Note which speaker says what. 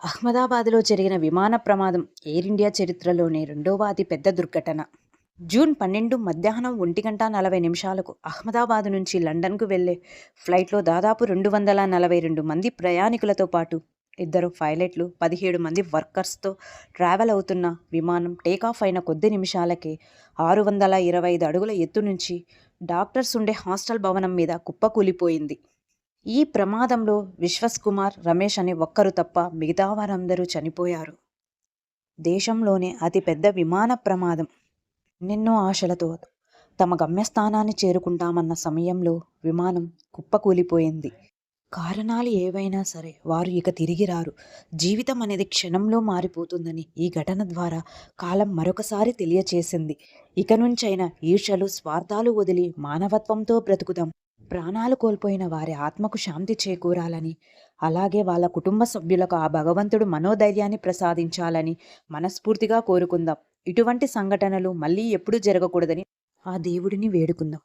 Speaker 1: అహ్మదాబాద్లో జరిగిన విమాన ప్రమాదం ఎయిర్ ఇండియా చరిత్రలోనే రెండవ అతి పెద్ద దుర్ఘటన. జూన్ 12 మధ్యాహ్నం 1:40 అహ్మదాబాద్ నుంచి లండన్కు వెళ్లే ఫ్లైట్లో దాదాపు 242 మంది ప్రయాణికులతో పాటు 2 పైలట్లు, 17 మంది వర్కర్స్తో ట్రావెల్ అవుతున్న విమానం టేకాఫ్ అయిన కొద్ది నిమిషాలకే 625 అడుగుల ఎత్తు నుంచి డాక్టర్స్ ఉండే హాస్టల్ భవనం మీద కుప్పకూలిపోయింది. ఈ ప్రమాదంలో విశ్వస్ కుమార్, రమేష్ అనే ఒక్కరు తప్ప మిగతా వారందరూ చనిపోయారు. దేశంలోనే అతిపెద్ద విమాన ప్రమాదం. ఎన్నెన్నో ఆశలతో తమ గమ్యస్థానాన్ని చేరుకుంటామన్న సమయంలో విమానం కుప్పకూలిపోయింది. కారణాలు ఏవైనా సరే వారు ఇక తిరిగి రారు. జీవితం అనేది క్షణంలో మారిపోతుందని ఈ ఘటన ద్వారా కాలం మరొకసారి తెలియచేసింది. ఇక నుంచైనా ఈర్ష్యలు, స్వార్థాలు వదిలి మానవత్వంతో బ్రతుకుదాం. ప్రాణాలు కోల్పోయిన వారి ఆత్మకు శాంతి చేకూరాలని, అలాగే వాళ్ళ కుటుంబ సభ్యులకు ఆ భగవంతుడు మనోధైర్యాన్ని ప్రసాదించాలని మనస్ఫూర్తిగా కోరుకుందాం. ఇటువంటి సంఘటనలు మళ్ళీ ఎప్పుడూ జరగకూడదని ఆ దేవుడిని వేడుకుందాం.